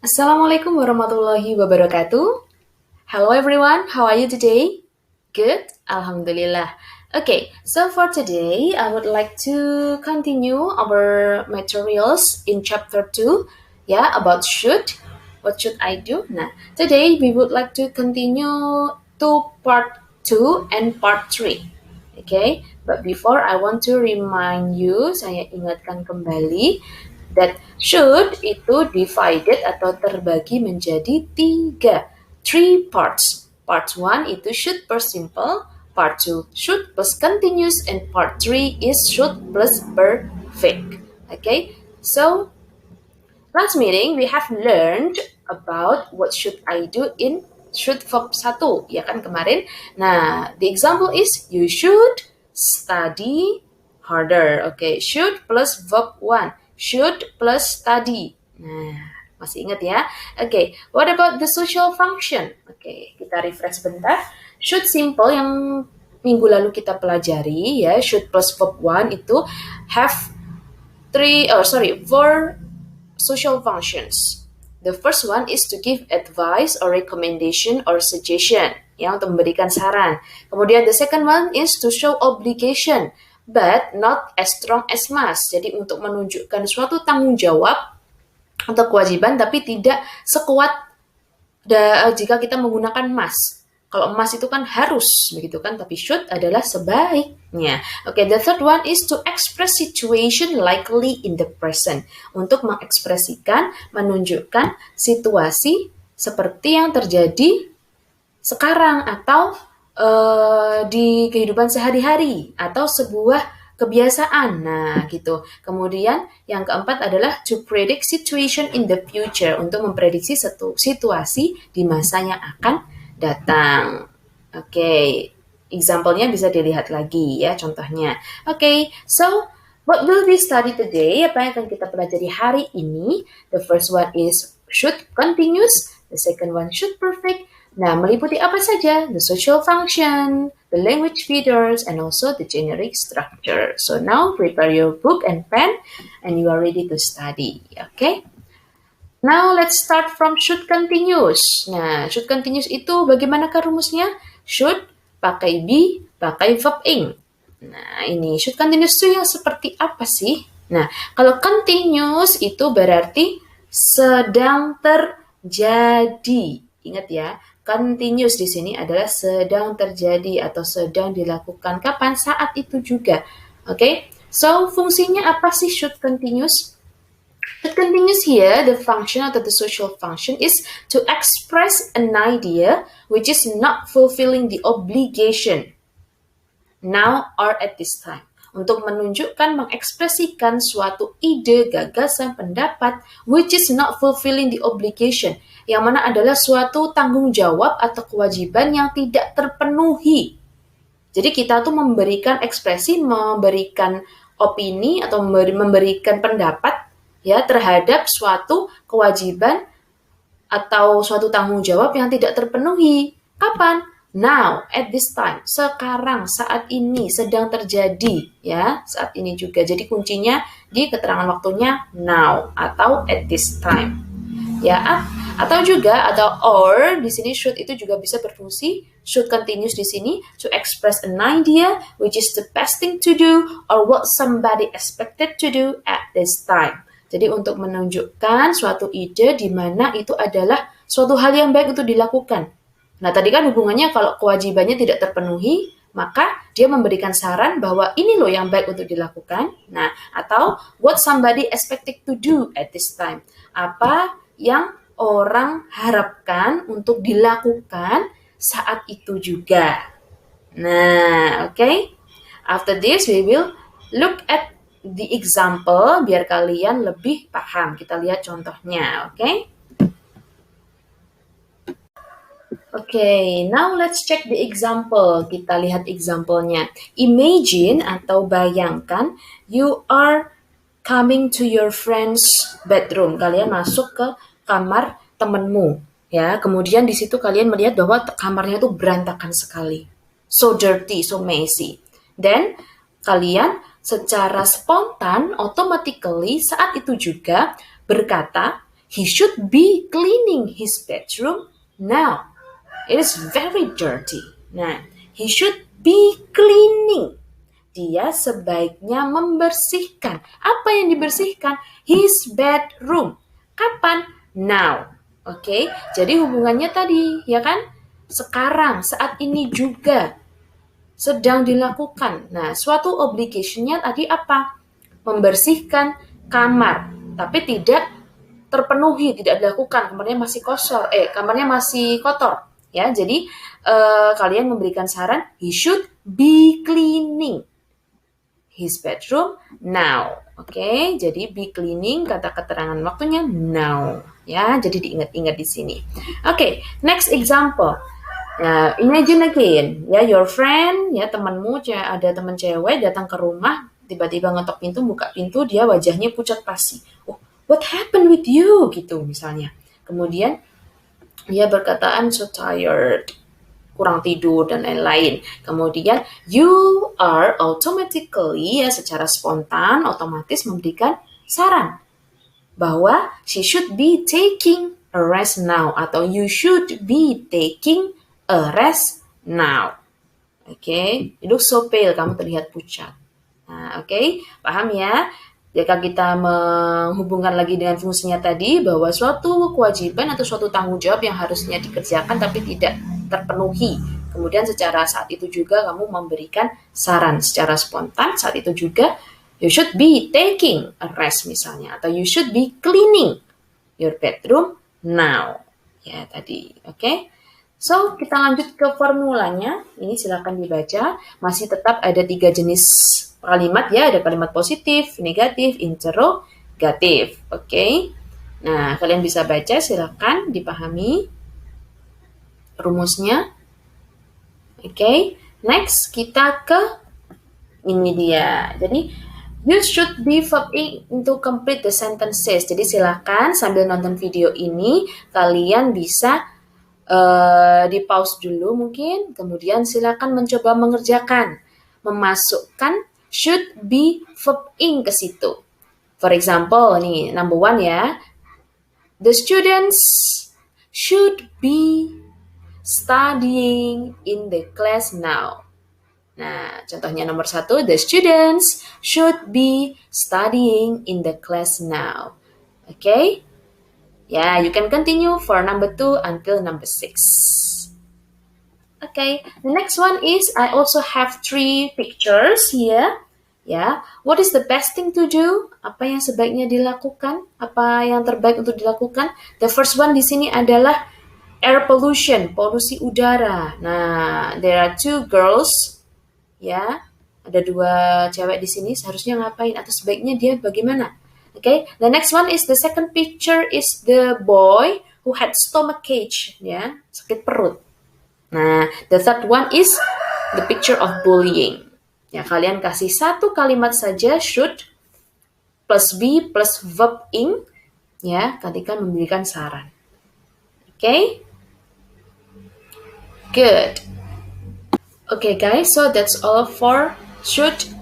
Assalamualaikum warahmatullahi wabarakatuh. Hello everyone, how are you today? Good, Alhamdulillah. Okay, so for today, I would like to continue our materials in chapter 2, about should. What should I do? Nah, today we would like to continue to part 2 and part 3. Okay, but before I want to remind you, saya ingatkan kembali that should itu divided atau terbagi menjadi 3, 3 parts. Part 1 itu should plus simple, part 2 should plus continuous, and part 3 is should plus perfect. Okay, so last meeting we have learned about what should I do in should verb 1, ya kan kemarin. Nah, the example is you should study harder. Okay, should plus verb 1, should plus study. Nah, masih ingat ya? Okay, what about the social function? Okay, kita refresh bentar. Should simple yang minggu lalu kita pelajari ya, should plus verb 1 itu have four social functions. The first one is to give advice or recommendation or suggestion, ya, untuk memberikan saran. Kemudian the second one is to show obligation, but not as strong as must. Jadi untuk menunjukkan suatu tanggung jawab atau kewajiban, tapi tidak sekuat jika kita menggunakan must. Kalau must itu kan harus, begitu kan? Tapi should adalah sebaiknya. Okay, the third one is to express situation likely in the present. Untuk mengekspresikan, menunjukkan situasi seperti yang terjadi sekarang atau di kehidupan sehari-hari atau sebuah kebiasaan. Nah, gitu. Kemudian yang keempat adalah to predict situation in the future, untuk memprediksi situasi di masa yang akan datang. Oke, example-nya bisa dilihat lagi ya, contohnya. Oke, so what will we study today? Apa yang akan kita pelajari hari ini? The first one is should continuous, the second one should perfect. Nah, meliputi apa saja? The social function, the language features, and also the generic structure. So now prepare your book and pen, and you are ready to study. Okay? Now let's start from should continuous. Nah, should continuous itu bagaimanakah rumusnya? Should pakai be, pakai verb ing. Nah, ini should continuous itu yang seperti apa sih? Nah, kalau continuous itu berarti sedang terjadi. Ingat ya, continuous di sini adalah sedang terjadi atau sedang dilakukan. Kapan? Saat itu juga. Okay? So, fungsinya apa sih should continuous? Should continuous here, the function atau the social function is to express an idea which is not fulfilling the obligation now or at this time. Untuk menunjukkan, mengekspresikan suatu ide, gagasan, pendapat which is not fulfilling the obligation, yang mana adalah suatu tanggung jawab atau kewajiban yang tidak terpenuhi. Jadi kita tuh memberikan ekspresi, memberikan opini atau memberikan pendapat ya terhadap suatu kewajiban atau suatu tanggung jawab yang tidak terpenuhi. Kapan? Now, at this time, sekarang, saat ini, sedang terjadi, ya, saat ini juga. Jadi kuncinya di keterangan waktunya now atau at this time, ya. Atau juga ada or di sini should itu juga bisa berfungsi. Should continuous di sini to express an idea which is the best thing to do or what somebody expected to do at this time. Jadi untuk menunjukkan suatu ide di mana itu adalah suatu hal yang baik untuk dilakukan. Nah, tadi kan hubungannya kalau kewajibannya tidak terpenuhi, maka dia memberikan saran bahwa ini loh yang baik untuk dilakukan. Nah, atau what somebody expected to do at this time. Apa yang orang harapkan untuk dilakukan saat itu juga. Nah, okay. After this, we will look at the example biar kalian lebih paham. Kita lihat contohnya, okay? Okay, now let's check the example. Kita lihat example-nya. Imagine atau bayangkan you are coming to your friend's bedroom. Kalian masuk ke kamar temenmu, ya. Kemudian di situ kalian melihat bahwa kamarnya itu berantakan sekali. So dirty, so messy. Then kalian secara spontan, automatically saat itu juga berkata, He should be cleaning his bedroom now. It is very dirty. Nah, he should be cleaning. Dia sebaiknya membersihkan. Apa yang dibersihkan? His bedroom. Kapan? Now. Oke, jadi hubungannya tadi, ya kan? Sekarang, saat ini juga sedang dilakukan. Nah, suatu obligation-nya tadi apa? Membersihkan kamar, tapi tidak terpenuhi, tidak dilakukan. Kamarnya masih kotor. Ya, jadi kalian memberikan saran, he should be cleaning his bedroom now. Oke, jadi be cleaning, kata keterangan waktunya now. Ya, jadi diingat-ingat di sini. Oke, next example. Nah, imagine again, ya, your friend, ya, temanmu, ada teman cewek datang ke rumah, tiba-tiba ngetok pintu, buka pintu, dia wajahnya pucat pasi. Oh, what happened with you? Gitu misalnya. Kemudian dia berkata, I'm so tired, kurang tidur dan lain-lain. Kemudian you are automatically, ya, secara spontan, otomatis memberikan saran bahwa she should be taking a rest now, atau you should be taking a rest now. Oke, you look so pale, kamu terlihat pucat. Nah, oke, paham ya? Jika kita menghubungkan lagi dengan fungsinya tadi, bahwa suatu kewajiban atau suatu tanggung jawab yang harusnya dikerjakan tapi tidak terpenuhi. Kemudian secara saat itu juga kamu memberikan saran secara spontan, saat itu juga you should be taking a rest misalnya, atau you should be cleaning your bedroom now. Ya, tadi, oke? So, kita lanjut ke formulanya. Ini silakan dibaca. Masih tetap ada 3 jenis kalimat, ya. Ada kalimat positif, negatif, interrogatif. Oke. Nah, kalian bisa baca, silakan dipahami rumusnya. Oke. Next, kita ke ini dia. Jadi, you should be verbing to complete the sentences. Jadi, silakan sambil nonton video ini, kalian bisa di pause dulu mungkin, kemudian silakan mencoba mengerjakan, memasukkan should be verb ing ke situ. For example, nih number 1 ya, the students should be studying in the class now. Nah, contohnya nomor 1, the students should be studying in the class now. Okay? Yeah, you can continue for number 2 until number 6. Okay, the next one is I also have 3 pictures here. Ya, what is the best thing to do? Apa yang sebaiknya dilakukan? Apa yang terbaik untuk dilakukan? The first one di sini adalah air pollution, polusi udara. Nah, there are 2 girls. Ya, ada 2 cewek di sini. Seharusnya ngapain? Atau sebaiknya dia bagaimana? Okay, the next one is the second picture is the boy who had stomachache, ya, sakit perut. Nah, the third one is the picture of bullying. Ya, kalian kasih 1 kalimat saja, should plus be plus verb ing, ya, ketika memberikan saran. Okay? Good. Okay, guys, so that's all for should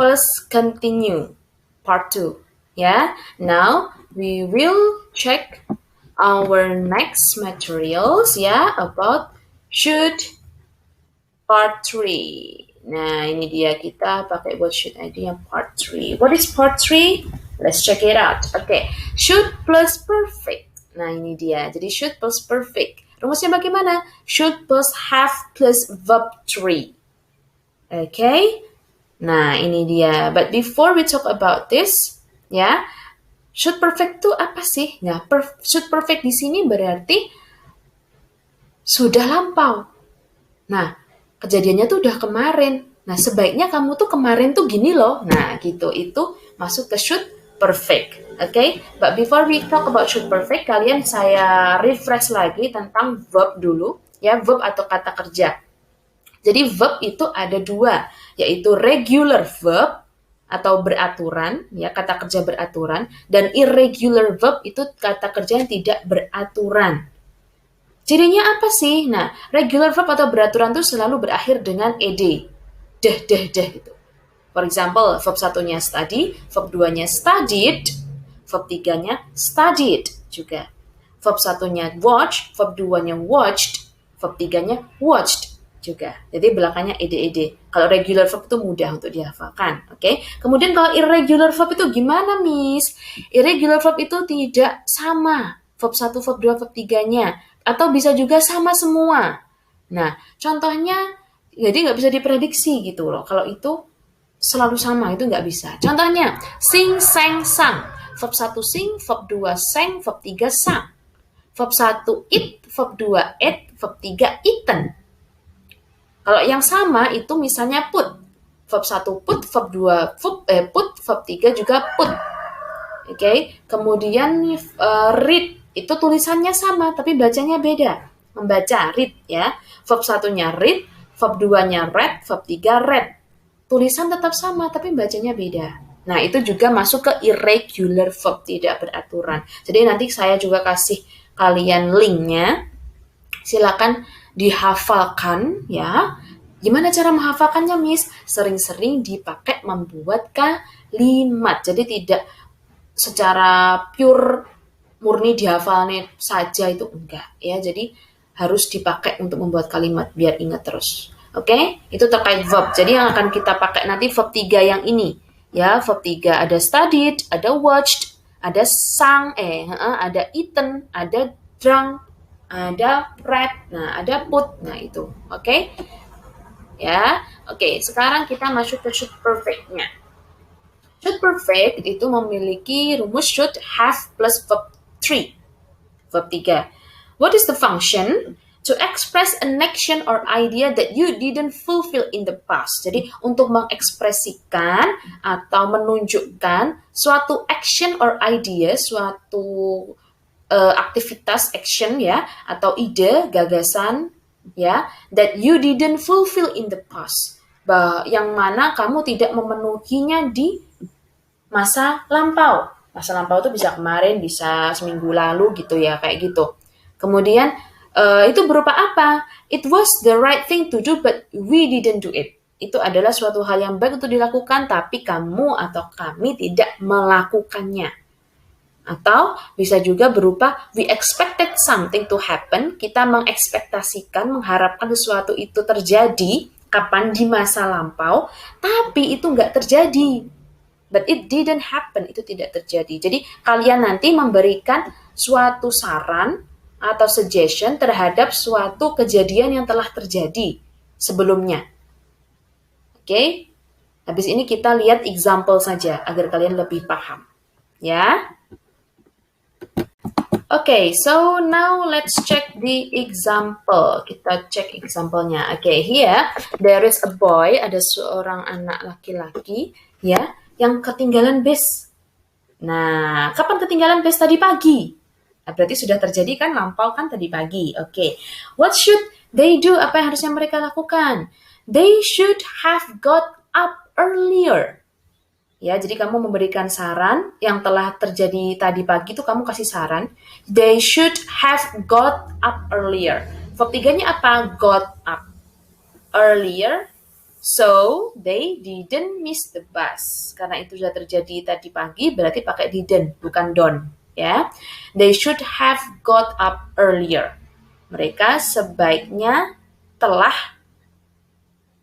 plus continue. Part 2, yeah. Now we will check our next materials, yeah, about should part 3. Nah, ini dia kita pakai buat should ID yang part 3. What is part 3? Let's check it out. Okay, should plus perfect. Nah, ini dia. Jadi should plus perfect. Rumusnya bagaimana? Should plus have plus verb 3. Okay? Nah, ini dia. But before we talk about this, ya, should perfect itu apa sih? Nah, should perfect di sini berarti sudah lampau. Nah, kejadiannya tuh udah kemarin. Nah, sebaiknya kamu tuh kemarin tuh gini loh. Nah, gitu. Itu masuk ke should perfect. Okay? But before we talk about should perfect, kalian saya refresh lagi tentang verb dulu. Ya, verb atau kata kerja. Jadi verb itu ada 2, yaitu regular verb atau beraturan, ya, kata kerja beraturan, dan irregular verb itu kata kerja yang tidak beraturan. Cirinya apa sih? Nah, regular verb atau beraturan itu selalu berakhir dengan ed, deh gitu. For example, verb 1-nya study, verb 2-nya studied, verb 3-nya studied juga. Verb 1-nya watch, verb 2-nya watched, verb 3-nya watched juga. Jadi belakangnya ed. Kalau regular verb itu mudah untuk dihafalkan, oke? Kemudian kalau irregular verb itu gimana, Miss? Irregular verb itu tidak sama. Verb 1, verb 2, verb 3-nya. Atau bisa juga sama semua. Nah, contohnya, jadi nggak bisa diprediksi gitu loh. Kalau itu selalu sama, itu nggak bisa. Contohnya, sing, sang, sang. Verb 1 sing, verb 2 sang, verb 3 sang. Verb 1 eat, verb 2 ate, verb 3 eaten. Kalau yang sama itu misalnya put. Verb 1 put, verb 2 put, verb 3 juga put. Oke. Kemudian read itu tulisannya sama tapi bacanya beda. Membaca, read ya. Verb 1-nya read, verb 2-nya read, verb 3 read. Tulisan tetap sama, tapi bacanya beda. Nah, itu juga masuk ke irregular verb, tidak beraturan. Jadi nanti saya juga kasih kalian linknya. Silakan dihafalkan ya. Gimana cara menghafalkannya, Miss? Sering-sering dipakai membuat kalimat. Jadi tidak secara pure murni dihafalnya saja itu enggak ya. Jadi harus dipakai untuk membuat kalimat biar ingat terus. Oke, itu terkait verb. Jadi yang akan kita pakai nanti verb 3 yang ini. Ya, verb 3 ada studied, ada watched, ada sang, ada eaten, ada drunk, ada read, nah ada put. Nah, itu. Oke? Ya. Oke, sekarang kita masuk ke should perfect-nya. Should perfect itu memiliki rumus should have plus verb 3. Verb 3. What is the function? To express an action or idea that you didn't fulfill in the past. Jadi untuk mengekspresikan atau menunjukkan suatu action or idea, suatu aktivitas action ya, atau ide, gagasan ya, that you didn't fulfill in the past. Yang mana kamu tidak memenuhinya di masa lampau. Masa lampau itu bisa kemarin, bisa seminggu lalu gitu ya, kayak gitu. Kemudian itu berupa apa? It was the right thing to do, but we didn't do it. Itu adalah suatu hal yang baik untuk dilakukan, tapi kamu atau kami tidak melakukannya. Atau bisa juga berupa we expected something to happen. Kita mengekspektasikan, mengharapkan sesuatu itu terjadi. Kapan? Di masa lampau. Tapi itu nggak terjadi. But it didn't happen. Itu tidak terjadi. Jadi kalian nanti memberikan suatu saran atau suggestion terhadap suatu kejadian yang telah terjadi sebelumnya. Oke? Habis ini kita lihat example saja agar kalian lebih paham. Ya? Oke, so now let's check the example. Kita cek example-nya. Oke, here there is a boy, ada seorang anak laki-laki ya yang ketinggalan bus. Nah, kapan ketinggalan bus? Tadi pagi. Nah, berarti sudah terjadi kan, lampau kan tadi pagi. Oke. What should they do? Apa yang harusnya mereka lakukan? They should have got up earlier. Ya, jadi kamu memberikan saran yang telah terjadi tadi pagi itu kamu kasih saran. They should have got up earlier. Verb 3-nya apa? Got up earlier. So, they didn't miss the bus. Karena itu sudah terjadi tadi pagi, berarti pakai didn't, bukan don't. Ya, they should have got up earlier. Mereka sebaiknya telah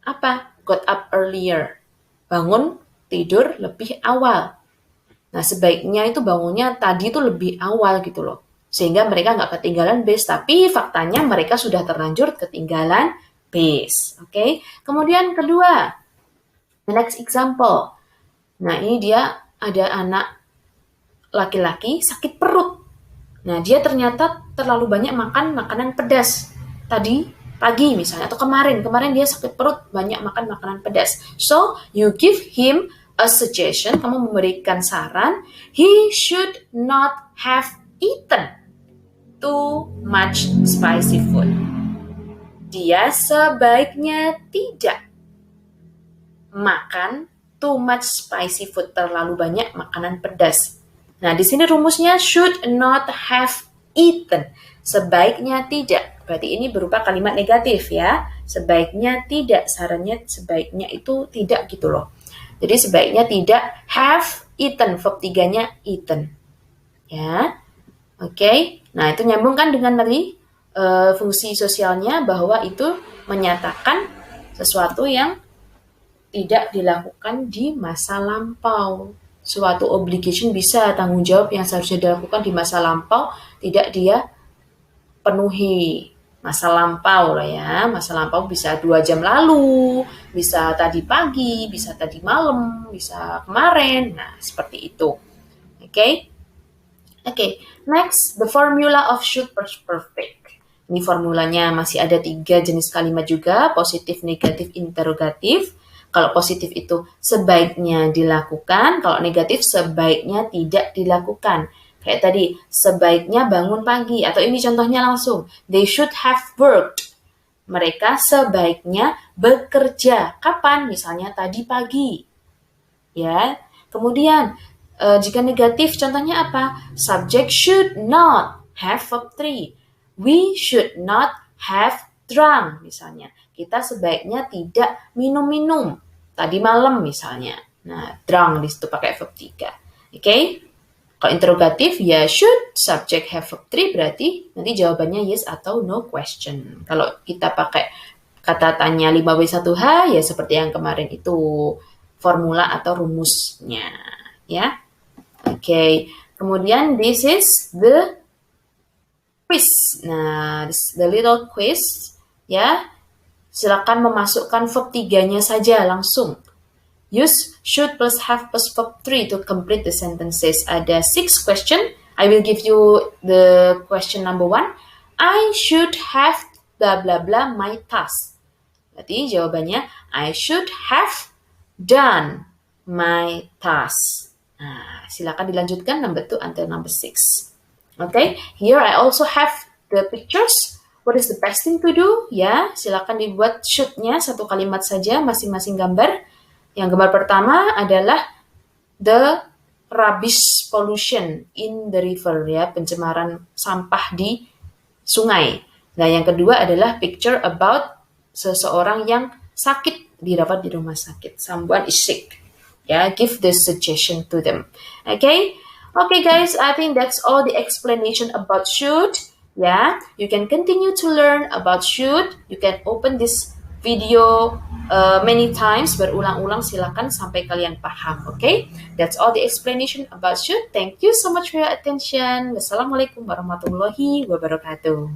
apa? Got up earlier. Bangun tidur lebih awal. Nah, sebaiknya itu bangunnya tadi itu lebih awal gitu loh. Sehingga mereka nggak ketinggalan bus, tapi faktanya mereka sudah terlanjur ketinggalan bus. Oke. Kemudian kedua, the next example. Nah, ini dia ada anak laki-laki sakit perut. Nah, dia ternyata terlalu banyak makan makanan pedas. Tadi pagi misalnya, atau kemarin dia sakit perut, banyak makan makanan pedas. So, you give him a suggestion, kamu memberikan saran, he should not have eaten too much spicy food. Dia sebaiknya tidak makan too much spicy food, terlalu banyak makanan pedas. Nah, di sini rumusnya should not have eaten. Sebaiknya tidak. Berarti ini berupa kalimat negatif ya. Sebaiknya tidak. Sarannya sebaiknya itu tidak gitu loh. Jadi sebaiknya tidak have eaten. Verb 3-nya eaten. Ya, oke. Nah, itu nyambung kan dengan tadi fungsi sosialnya bahwa itu menyatakan sesuatu yang tidak dilakukan di masa lampau. Suatu obligation bisa tanggung jawab yang seharusnya dilakukan di masa lampau tidak dia penuhi. Masa lampau lah ya, masa lampau bisa 2 jam lalu, bisa tadi pagi, bisa tadi malam, bisa kemarin. Nah, seperti itu. Oke. Oke, next, the formula of should perfect. Ini formulanya masih ada 3 jenis kalimat juga, positif, negatif, interrogatif. Kalau positif itu sebaiknya dilakukan, kalau negatif sebaiknya tidak dilakukan. Kayak tadi, sebaiknya bangun pagi, atau ini contohnya langsung, they should have worked. Mereka sebaiknya bekerja. Kapan? Misalnya tadi pagi. Ya. Kemudian jika negatif contohnya apa? Subject should not have verb 3. We should not have drunk misalnya. Kita sebaiknya tidak minum-minum tadi malam misalnya. Nah, drunk di situ pakai verb 3. Oke? Kalau interrogatif ya should subject have verb 3 berarti nanti jawabannya yes atau no question. Kalau kita pakai kata tanya 5W1H ya seperti yang kemarin itu formula atau rumusnya ya. Oke. Kemudian this is the quiz. Nah, the little quiz ya. Silakan memasukkan verb 3-nya saja langsung. Use should plus have plus verb 3 to complete the sentences. Ada 6 question. I will give you the question number 1. I should have blah blah blah my task. Berarti jawabannya I should have done my task. Nah, silakan dilanjutkan number 2 until number 6. Okay, here I also have the pictures. What is the best thing to do? Ya, silakan dibuat should-nya satu kalimat saja masing-masing gambar. Yang gambar pertama adalah the rubbish pollution in the river ya, pencemaran sampah di sungai. Nah, yang kedua adalah picture about seseorang yang sakit dirawat di rumah sakit. Someone is sick. Ya, give the suggestion to them. Okay? Okay guys, I think that's all the explanation about should. Ya, you can continue to learn about should. You can open this video many times, berulang-ulang silakan sampai kalian paham. Okay? That's all the explanation about should. Thank you so much for your attention. Wassalamualaikum warahmatullahi wabarakatuh.